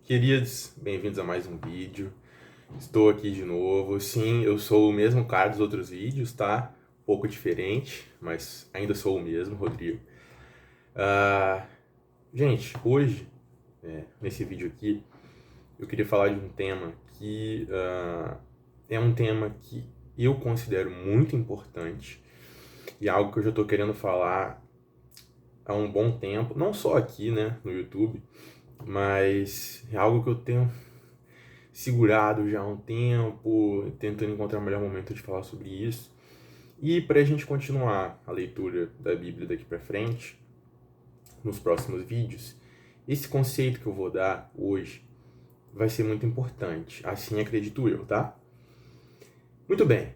Queridos, bem-vindos a mais um vídeo. Estou aqui de novo. Sim, eu sou o mesmo cara dos outros vídeos, tá? Um pouco diferente, mas ainda sou o mesmo, Rodrigo. Ah, gente, hoje, nesse vídeo aqui, eu queria falar de um tema que é um tema que eu considero muito importante e algo que eu já estou querendo falar há um bom tempo, não só aqui, né, no YouTube, mas é algo que eu tenho segurado já há um tempo, tentando encontrar o melhor momento de falar sobre isso. E para a gente continuar a leitura da Bíblia daqui para frente, nos próximos vídeos, esse conceito que eu vou dar hoje vai ser muito importante, assim acredito eu, tá? Muito bem,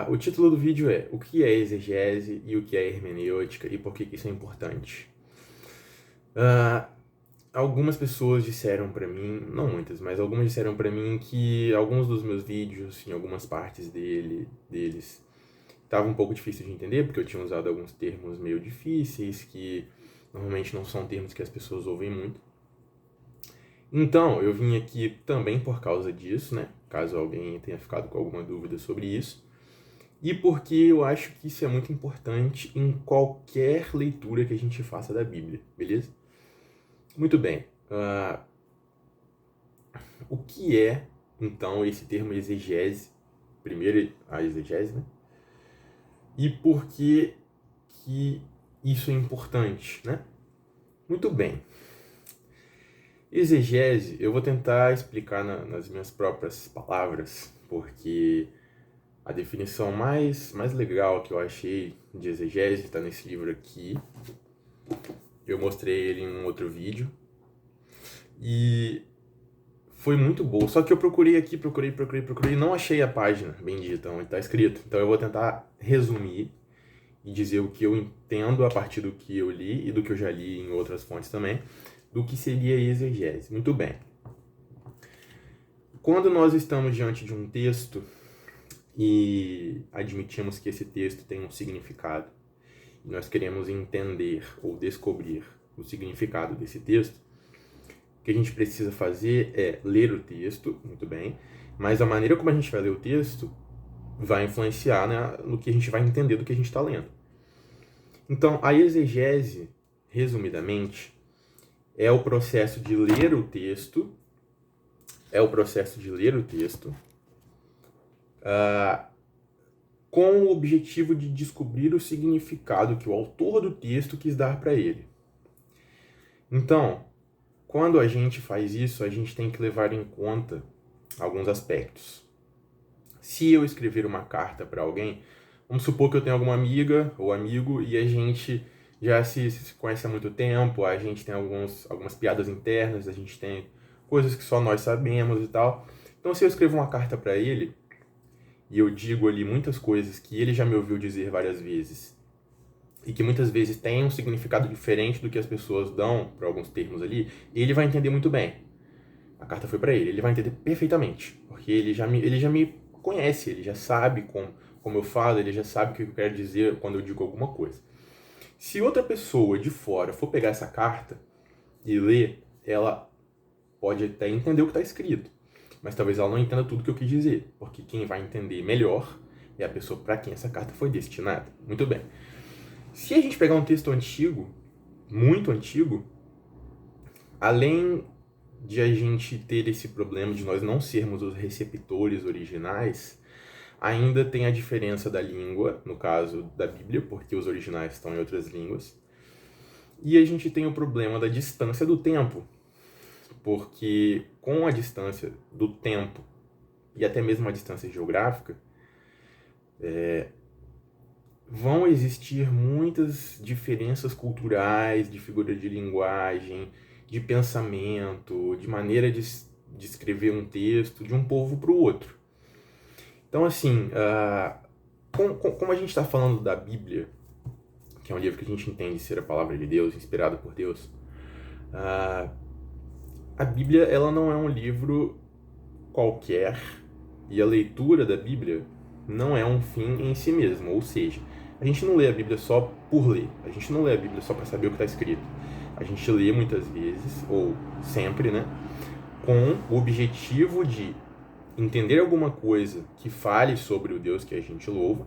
o título do vídeo é O que é exegese e o que é hermenêutica e por que isso é importante. Algumas pessoas disseram pra mim, não muitas, mas algumas disseram pra mim que alguns dos meus vídeos, em algumas partes deles, estavam um pouco difícil de entender, porque eu tinha usado alguns termos meio difíceis, que normalmente não são termos que as pessoas ouvem muito. Então, eu vim aqui também por causa disso, né? Caso alguém tenha ficado com alguma dúvida sobre isso. E porque eu acho que isso é muito importante em qualquer leitura que a gente faça da Bíblia, beleza? Muito bem. O que é, então, esse termo exegese? Primeiro, a exegese, né? E por que isso é importante, né? Muito bem. Exegese, eu vou tentar explicar nas minhas próprias palavras, porque a definição mais legal que eu achei de exegese está nesse livro aqui. Eu mostrei ele em um outro vídeo. E foi muito boa. Só que eu procurei aqui, procurei e não achei a página bendita onde está escrito. Então eu vou tentar resumir e dizer o que eu entendo a partir do que eu li e do que eu já li em outras fontes também, do que seria exegese. Muito bem. Quando nós estamos diante de um texto e admitimos que esse texto tem um significado, e nós queremos entender ou descobrir o significado desse texto, o que a gente precisa fazer é ler o texto, muito bem, mas a maneira como a gente vai ler o texto vai influenciar, né, no que a gente vai entender do que a gente está lendo. Então, a exegese, resumidamente, é o processo de ler o texto, com o objetivo de descobrir o significado que o autor do texto quis dar para ele. Então, quando a gente faz isso, a gente tem que levar em conta alguns aspectos. Se eu escrever uma carta para alguém, vamos supor que eu tenho alguma amiga ou amigo e a gente já se conhece há muito tempo, a gente tem algumas piadas internas, a gente tem coisas que só nós sabemos e tal. Então, se eu escrevo uma carta para ele e eu digo ali muitas coisas que ele já me ouviu dizer várias vezes e que muitas vezes tem um significado diferente do que as pessoas dão para alguns termos ali, ele vai entender muito bem. A carta foi para ele vai entender perfeitamente, porque ele já me conhece, ele já sabe como eu falo, ele já sabe o que eu quero dizer quando eu digo alguma coisa. Se outra pessoa de fora for pegar essa carta e ler, ela pode até entender o que está escrito, mas talvez ela não entenda tudo que eu quis dizer, porque quem vai entender melhor é a pessoa para quem essa carta foi destinada. Muito bem. Se a gente pegar um texto antigo, muito antigo, além de a gente ter esse problema de nós não sermos os receptores originais, ainda tem a diferença da língua, no caso da Bíblia, porque os originais estão em outras línguas. E a gente tem o problema da distância do tempo, porque com a distância do tempo e até mesmo a distância geográfica, vão existir muitas diferenças culturais, de figura de linguagem, de pensamento, de maneira de escrever um texto de um povo para o outro. Então, assim, como a gente está falando da Bíblia, que é um livro que a gente entende ser a palavra de Deus, inspirado por Deus, a Bíblia ela não é um livro qualquer e a leitura da Bíblia não é um fim em si mesmo, ou seja, a gente não lê a Bíblia só por ler, a gente não lê a Bíblia só para saber o que está escrito. A gente lê muitas vezes, ou sempre, né, com o objetivo de entender alguma coisa que fale sobre o Deus que a gente louva,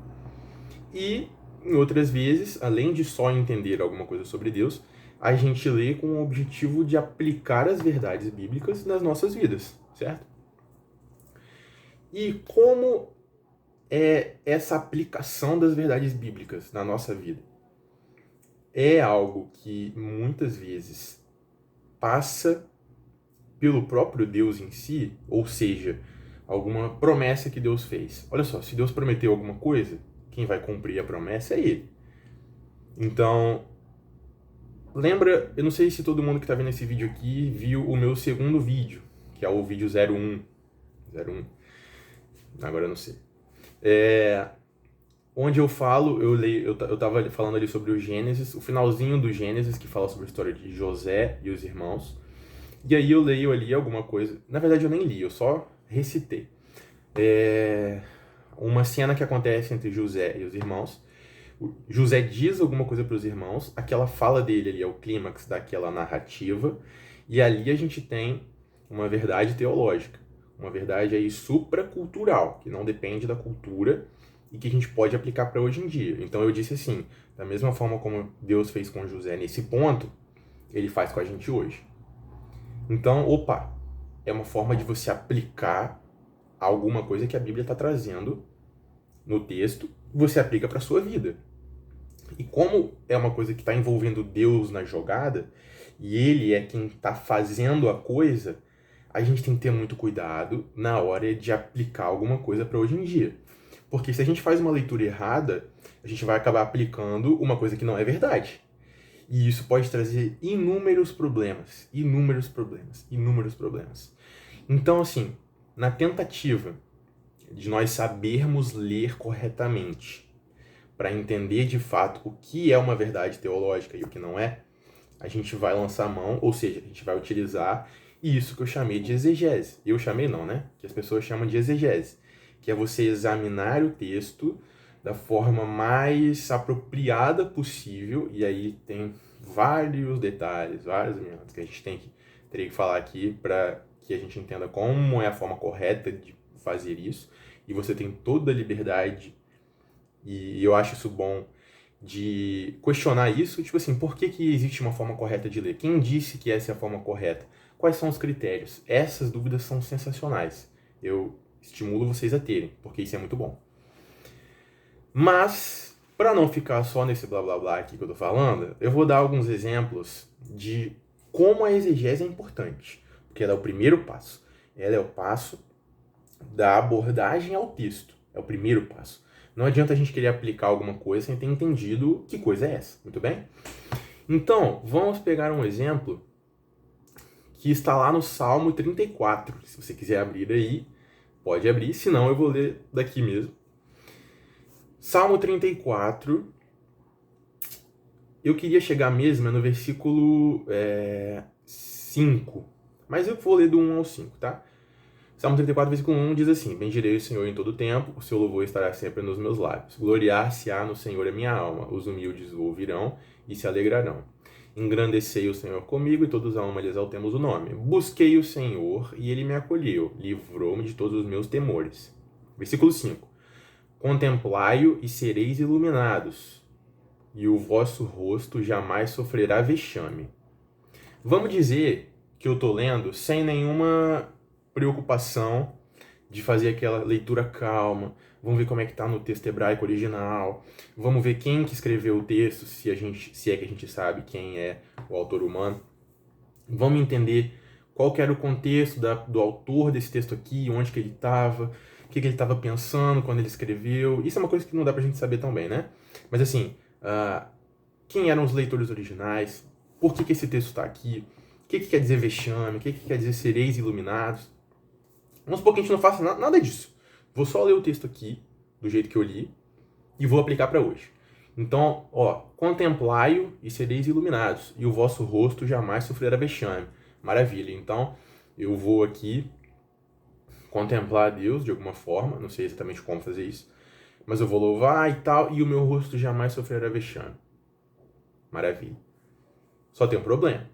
e em outras vezes, além de só entender alguma coisa sobre Deus, a gente lê com o objetivo de aplicar as verdades bíblicas nas nossas vidas, certo? E como é essa aplicação das verdades bíblicas na nossa vida? É algo que muitas vezes passa pelo próprio Deus em si, ou seja, alguma promessa que Deus fez. Olha só, se Deus prometeu alguma coisa, quem vai cumprir a promessa é Ele. Então, lembra, eu não sei se todo mundo que está vendo esse vídeo aqui viu o meu segundo vídeo, que é o vídeo 01. Agora eu não sei. Onde eu falo, eu tava falando ali sobre o Gênesis, o finalzinho do Gênesis, que fala sobre a história de José e os irmãos. E aí eu leio ali alguma coisa. Na verdade eu nem li, eu só recitei. Uma cena que acontece entre José e os irmãos. José diz alguma coisa para os irmãos, aquela fala dele ali é o clímax daquela narrativa, e ali a gente tem uma verdade teológica, uma verdade aí supracultural, que não depende da cultura e que a gente pode aplicar para hoje em dia. Então eu disse assim, da mesma forma como Deus fez com José nesse ponto, ele faz com a gente hoje. Então, é uma forma de você aplicar alguma coisa que a Bíblia está trazendo no texto, você aplica para a sua vida. E como é uma coisa que está envolvendo Deus na jogada, e Ele é quem está fazendo a coisa, a gente tem que ter muito cuidado na hora de aplicar alguma coisa para hoje em dia. Porque se a gente faz uma leitura errada, a gente vai acabar aplicando uma coisa que não é verdade. E isso pode trazer inúmeros problemas. Então, assim, na tentativa de nós sabermos ler corretamente, para entender de fato o que é uma verdade teológica e o que não é, a gente vai lançar a mão, ou seja, a gente vai utilizar isso que eu chamei de exegese. Eu chamei não, né? Que as pessoas chamam de exegese, que é você examinar o texto da forma mais apropriada possível, e aí tem vários detalhes, vários elementos que a gente teria que falar aqui para que a gente entenda como é a forma correta de fazer isso, e você tem toda a liberdade, e eu acho isso bom, de questionar isso, tipo assim, por que existe uma forma correta de ler? Quem disse que essa é a forma correta? Quais são os critérios? Essas dúvidas são sensacionais. Eu estimulo vocês a terem, porque isso é muito bom. Mas, para não ficar só nesse blá blá blá aqui que eu tô falando, eu vou dar alguns exemplos de como a exegese é importante. Porque ela é o primeiro passo. Ela é o passo da abordagem ao texto. É o primeiro passo. Não adianta a gente querer aplicar alguma coisa sem ter entendido que coisa é essa. Muito bem? Então, vamos pegar um exemplo que está lá no Salmo 34. Se você quiser abrir aí, pode abrir. Se não, eu vou ler daqui mesmo. Salmo 34. Eu queria chegar mesmo no versículo 5. Mas eu vou ler do 1 ao 5, tá? Salmo 34, versículo 1 diz assim: Bendirei o Senhor em todo o tempo, o seu louvor estará sempre nos meus lábios. Gloriar-se-á no Senhor a minha alma, os humildes o ouvirão e se alegrarão. Engrandecei o Senhor comigo e todos a alma lhe exaltemos o nome. Busquei o Senhor e ele me acolheu, livrou-me de todos os meus temores. Versículo 5: Contemplai-o e sereis iluminados, e o vosso rosto jamais sofrerá vexame. Vamos dizer que eu estou lendo sem nenhuma preocupação de fazer aquela leitura calma. Vamos ver como é que está no texto hebraico original. Vamos ver quem que escreveu o texto, se é que a gente sabe quem é o autor humano. Vamos entender qual que era o contexto do autor desse texto aqui, onde que ele estava, o que ele estava pensando quando ele escreveu. Isso é uma coisa que não dá pra gente saber tão bem, né? Mas assim, quem eram os leitores originais, por que esse texto está aqui, o que quer dizer vexame, o que quer dizer sereis iluminados. Vamos supor que a gente não faça nada disso. Vou só ler o texto aqui, do jeito que eu li, e vou aplicar para hoje. Então, contemplai-o e sereis iluminados, e o vosso rosto jamais sofrerá vexame. Maravilha. Então, eu vou aqui contemplar a Deus de alguma forma, não sei exatamente como fazer isso, mas eu vou louvar e tal, e o meu rosto jamais sofrerá vexame. Maravilha. Só tem um problema.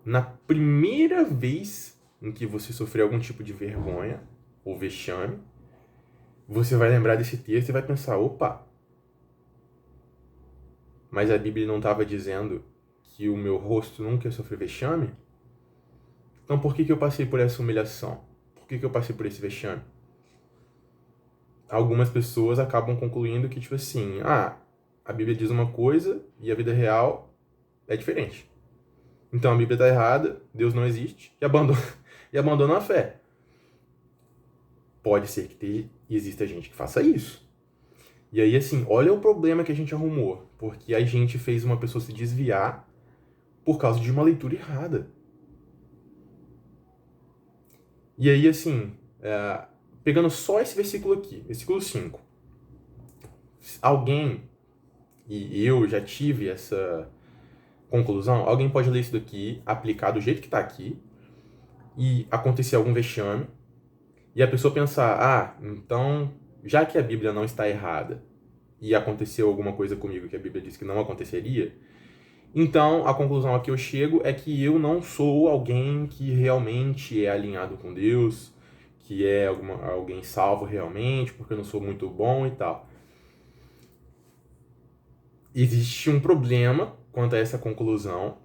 Na primeira vez em que você sofreu algum tipo de vergonha ou vexame, você vai lembrar desse texto e vai pensar, opa, mas a Bíblia não estava dizendo que o meu rosto nunca ia sofrer vexame? Então por que eu passei por essa humilhação? Por que eu passei por esse vexame? Algumas pessoas acabam concluindo que, tipo assim, a Bíblia diz uma coisa e a vida real é diferente. Então a Bíblia está errada, Deus não existe, e abandona a fé. Pode ser que exista gente que faça isso. E aí, assim, olha o problema que a gente arrumou. Porque a gente fez uma pessoa se desviar por causa de uma leitura errada. E aí, assim, pegando só esse versículo aqui, versículo 5. Alguém, e eu já tive essa conclusão, alguém pode ler isso daqui, aplicar do jeito que está aqui, e acontecer algum vexame, e a pessoa pensar, então, já que a Bíblia não está errada, e aconteceu alguma coisa comigo que a Bíblia disse que não aconteceria, então a conclusão a que eu chego é que eu não sou alguém que realmente é alinhado com Deus, que é alguém salvo realmente, porque eu não sou muito bom e tal. Existe um problema quanto a essa conclusão,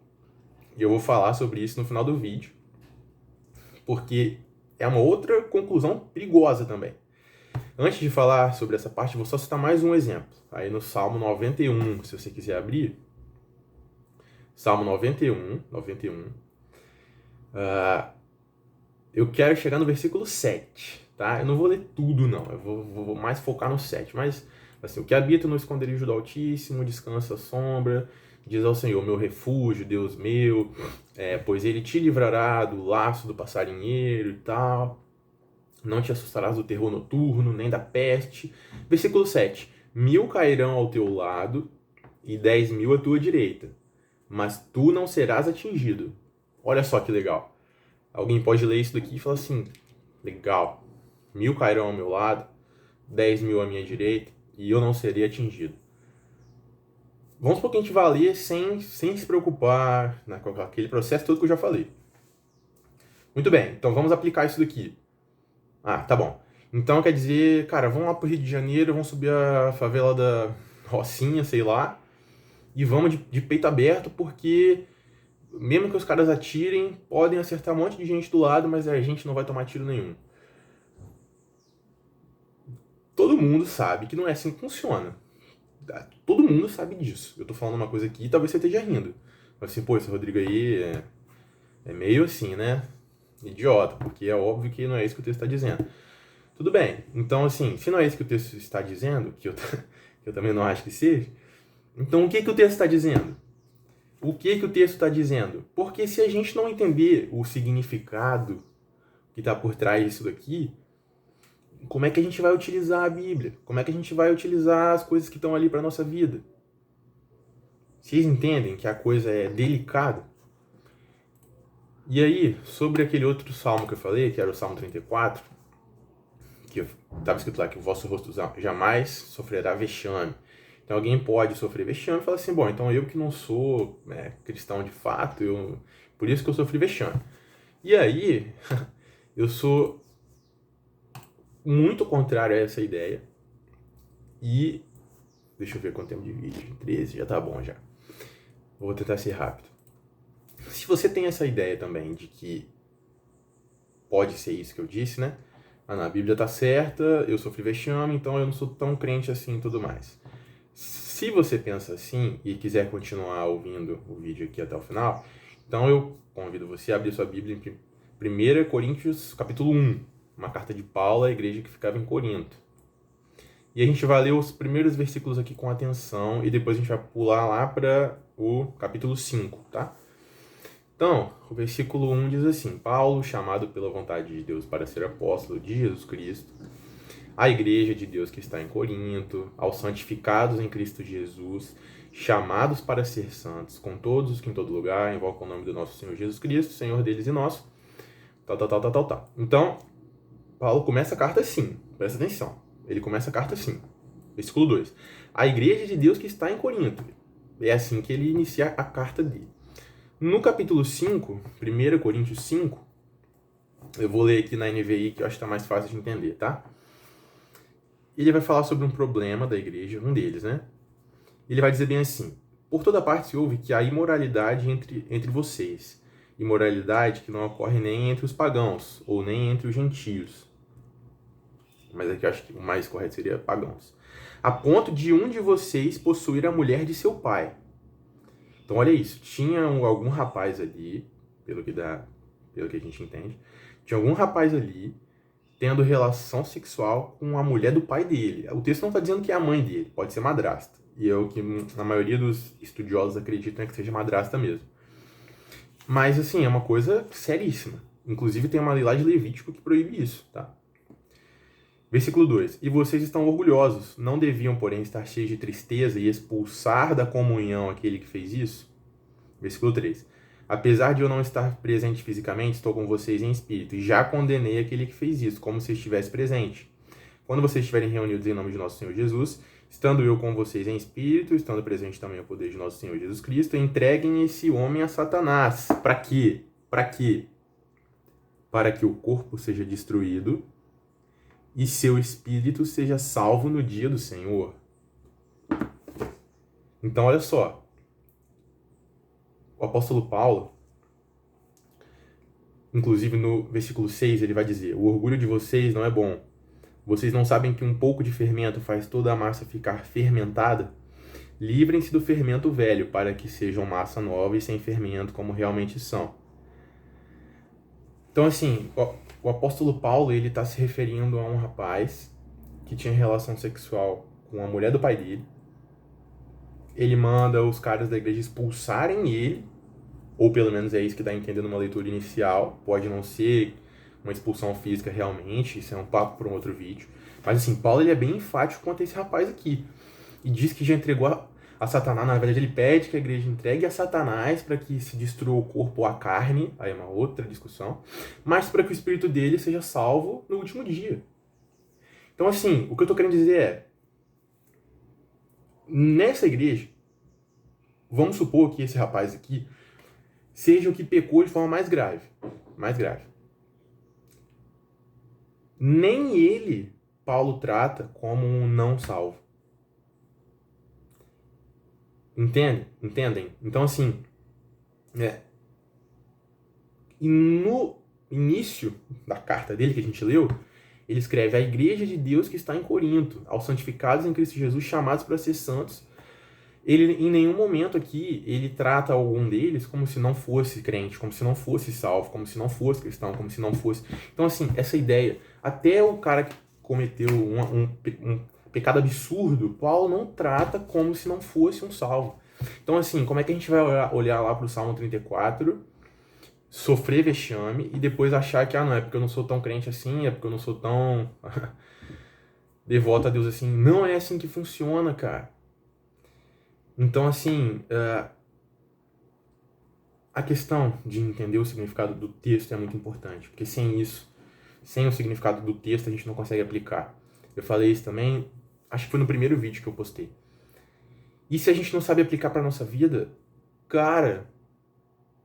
e eu vou falar sobre isso no final do vídeo, porque é uma outra conclusão perigosa também. Antes de falar sobre essa parte, vou só citar mais um exemplo. Aí no Salmo 91, se você quiser abrir. Salmo 91. Eu quero chegar no versículo 7, tá? Eu não vou ler tudo, não. Eu vou mais focar no 7. Mas, assim, o que habita no esconderijo do Altíssimo, descansa à sombra, diz ao Senhor, meu refúgio, Deus meu, pois ele te livrará do laço do passarinheiro e tal. Não te assustarás do terror noturno, nem da peste. Versículo 7. 1000 cairão ao teu lado e 10.000 à tua direita, mas tu não serás atingido. Olha só que legal. Alguém pode ler isso daqui e falar assim, legal, 1000 cairão ao meu lado, 10.000 à minha direita, e eu não serei atingido. Vamos supor que a gente vá ler sem se preocupar, né, com aquele processo todo que eu já falei. Muito bem, então vamos aplicar isso daqui. Tá bom. Então quer dizer, cara, vamos lá pro Rio de Janeiro, vamos subir a favela da Rocinha, sei lá, e vamos de peito aberto, porque mesmo que os caras atirem, podem acertar um monte de gente do lado, mas a gente não vai tomar tiro nenhum. Todo mundo sabe que não é assim que funciona. Todo mundo sabe disso. Eu tô falando uma coisa aqui e talvez você esteja rindo. Assim, pô, esse Rodrigo aí é meio assim, né? Idiota, porque é óbvio que não é isso que o texto está dizendo. Tudo bem, então assim, se não é isso que o texto está dizendo, que eu também não acho que seja, então o que o texto está dizendo? O que o texto está dizendo? Porque se a gente não entender o significado que está por trás disso daqui, como é que a gente vai utilizar a Bíblia? Como é que a gente vai utilizar as coisas que estão ali para a nossa vida? Vocês entendem que a coisa é delicada? E aí, sobre aquele outro salmo que eu falei, que era o Salmo 34, que estava escrito lá que o vosso rosto jamais sofrerá vexame. Então alguém pode sofrer vexame e falar assim, bom, então eu que não sou cristão de fato, por isso que eu sofri vexame. E aí, eu sou muito contrário a essa ideia. E, deixa eu ver quanto tempo de vídeo, 13, já tá bom já. Vou tentar ser rápido. Se você tem essa ideia também de que pode ser isso que eu disse, né? Na Bíblia tá certa, eu sofri vexame, então eu não sou tão crente assim e tudo mais. Se você pensa assim e quiser continuar ouvindo o vídeo aqui até o final, então eu convido você a abrir sua Bíblia em 1 Coríntios capítulo 1, uma carta de Paulo à igreja que ficava em Corinto. E a gente vai ler os primeiros versículos aqui com atenção e depois a gente vai pular lá para o capítulo 5, tá? Então, o versículo 1 diz assim, Paulo, chamado pela vontade de Deus para ser apóstolo de Jesus Cristo, à igreja de Deus que está em Corinto, aos santificados em Cristo Jesus, chamados para ser santos, com todos os que em todo lugar invocam o nome do nosso Senhor Jesus Cristo, Senhor deles e nosso, tal. Então, Paulo começa a carta assim, presta atenção, ele começa a carta assim, versículo 2, a igreja de Deus que está em Corinto, é assim que ele inicia a carta dele. No capítulo 5, 1 Coríntios 5, Eu vou ler aqui na NVI, que eu acho que tá mais fácil de entender, tá? Ele vai falar sobre um problema da igreja, um deles, né? Ele vai dizer bem assim: por toda parte se ouve que há imoralidade entre vocês. Imoralidade que não ocorre nem entre os pagãos, ou nem entre os gentios. Mas aqui eu acho que o mais correto seria pagãos. A ponto de um de vocês possuir a mulher de seu pai. Então olha isso, tinha algum rapaz ali, pelo que a gente entende, tinha algum rapaz ali tendo relação sexual com a mulher do pai dele. O texto não está dizendo que é a mãe dele, pode ser madrasta. E é o que a maioria dos estudiosos acreditam é que seja madrasta mesmo. Mas, assim, é uma coisa seríssima. Inclusive, tem uma lei lá de Levítico que proíbe isso, tá? Versículo 2. E vocês estão orgulhosos, não deviam, porém, estar cheios de tristeza e expulsar da comunhão aquele que fez isso? Versículo 3. Apesar de eu não estar presente fisicamente, estou com vocês em espírito, e já condenei aquele que fez isso, como se estivesse presente. Quando vocês estiverem reunidos em nome de nosso Senhor Jesus, estando eu com vocês em espírito, estando presente também o poder de nosso Senhor Jesus Cristo, entreguem esse homem a Satanás. Para quê? Para quê? Para que o corpo seja destruído e seu espírito seja salvo no dia do Senhor. Então, olha só. O apóstolo Paulo, inclusive no versículo 6, ele vai dizer: o orgulho de vocês não é bom. Vocês não sabem que um pouco de fermento faz toda a massa ficar fermentada? Livrem-se do fermento velho, para que sejam massa nova e sem fermento, como realmente são. Então, assim, o apóstolo Paulo, ele está se referindo a um rapaz que tinha relação sexual com a mulher do pai dele. Ele manda os caras da igreja expulsarem ele, ou pelo menos é isso que dá a entender numa leitura inicial. Pode não ser uma expulsão física realmente, isso é um papo para um outro vídeo. Mas assim, Paulo ele é bem enfático quanto a esse rapaz aqui. E diz que já entregou a Satanás. Na verdade, ele pede que a igreja entregue a Satanás para que se destrua o corpo ou a carne. Aí é uma outra discussão. Mas para que o espírito dele seja salvo no último dia. Então assim, o que eu estou querendo dizer é: nessa igreja, vamos supor que esse rapaz aqui seja o que pecou de forma mais grave. Mais grave. Nem ele, Paulo trata como um não salvo. Entendem? Então, assim, e no início da carta dele que a gente leu, ele escreve: a igreja de Deus que está em Corinto, aos santificados em Cristo Jesus, chamados para ser santos. Ele, em nenhum momento aqui, ele trata algum deles como se não fosse crente, como se não fosse salvo, como se não fosse cristão, como se não fosse... Então, assim, essa ideia, até o cara que cometeu um pecado absurdo, Paulo não trata como se não fosse um salvo. Então, assim, como é que a gente vai olhar lá para o Salmo 34, sofrer vexame e depois achar que, não, é porque eu não sou tão crente assim, é porque eu não sou tão devoto a Deus assim. Não é assim que funciona, cara. Então, assim, a questão de entender o significado do texto é muito importante, porque sem isso, sem o significado do texto, a gente não consegue aplicar. Eu falei isso também, acho que foi no primeiro vídeo que eu postei. E se a gente não sabe aplicar para nossa vida, cara,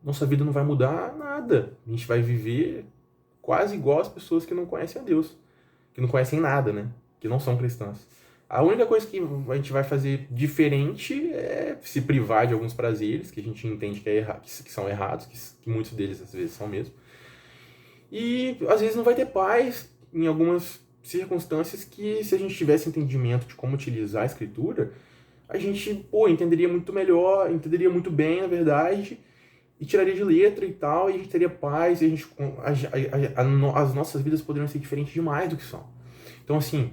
nossa vida não vai mudar nada. A gente vai viver quase igual as pessoas que não conhecem a Deus, que não conhecem nada, né? Que não são cristãs. A única coisa que a gente vai fazer diferente é se privar de alguns prazeres que a gente entende que são errados, que muitos deles às vezes são mesmo. E às vezes não vai ter paz em algumas circunstâncias que, se a gente tivesse entendimento de como utilizar a escritura, a gente, entenderia muito melhor, entenderia muito bem, na verdade, e tiraria de letra e tal, e a gente teria paz, e as nossas vidas poderiam ser diferentes demais do que são. Então, assim,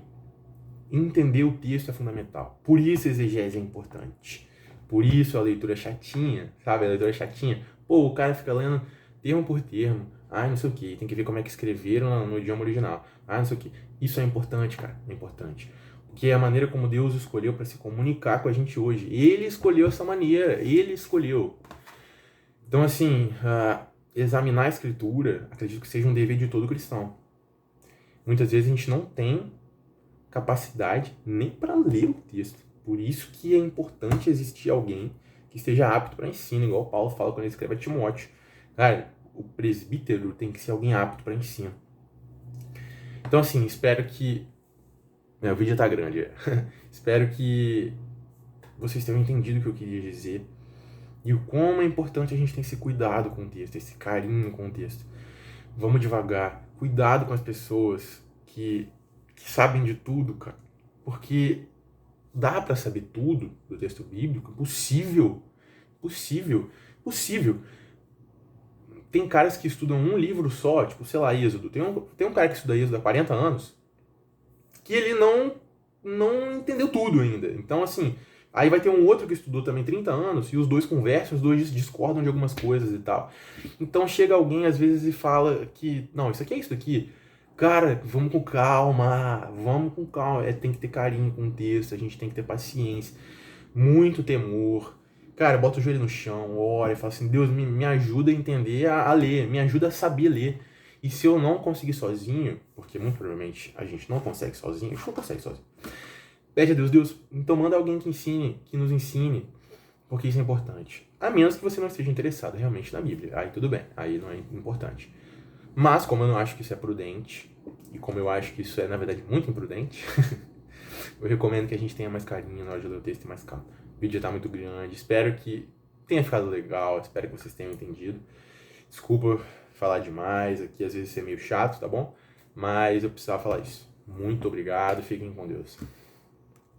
entender o texto é fundamental. Por isso a exegese é importante. Por isso a leitura é chatinha, sabe? A leitura é chatinha. O cara fica lendo termo por termo. Não sei o que. Tem que ver como é que escreveram no idioma original. Não sei o que. Isso é importante, cara. É importante. Porque é a maneira como Deus escolheu para se comunicar com a gente hoje. Ele escolheu essa maneira. Ele escolheu. Então, assim, examinar a escritura, acredito que seja um dever de todo cristão. Muitas vezes a gente não tem capacidade nem para ler o texto. Por isso que é importante existir alguém que esteja apto para ensino, igual Paulo fala quando ele escreve a Timóteo. Cara, o presbítero tem que ser alguém apto para ensino. Então, assim, espero que... o vídeo tá grande, Espero que vocês tenham entendido o que eu queria dizer e o como é importante a gente ter esse cuidado com o texto, esse carinho com o texto. Vamos devagar, cuidado com as pessoas que sabem de tudo, cara, porque dá para saber tudo do texto bíblico? Possível. Tem caras que estudam um livro só, tipo, sei lá, Êxodo. Tem um cara que estuda Êxodo há 40 anos que ele não entendeu tudo ainda. Então, assim, aí vai ter um outro que estudou também 30 anos e os dois conversam, os dois discordam de algumas coisas e tal. Então chega alguém às vezes e fala que, não, isso aqui é isso daqui. Cara, vamos com calma, tem que ter carinho com o texto, a gente tem que ter paciência, muito temor. Cara, bota o joelho no chão, ora e fala assim, Deus, me ajuda a entender, a ler, me ajuda a saber ler. E se eu não conseguir sozinho, porque muito provavelmente a gente não consegue sozinho, a gente não consegue sozinho. Pede a Deus, Deus, então manda alguém que ensine, que nos ensine, porque isso é importante. A menos que você não esteja interessado realmente na Bíblia. Aí tudo bem, aí não é importante. Mas, como eu não acho que isso é prudente, e como eu acho que isso é, na verdade, muito imprudente, eu recomendo que a gente tenha mais carinho na hora de ler o texto e mais calma. O vídeo já tá muito grande, espero que tenha ficado legal, espero que vocês tenham entendido. Desculpa falar demais aqui, às vezes ser meio chato, tá bom? Mas eu precisava falar isso. Muito obrigado, fiquem com Deus.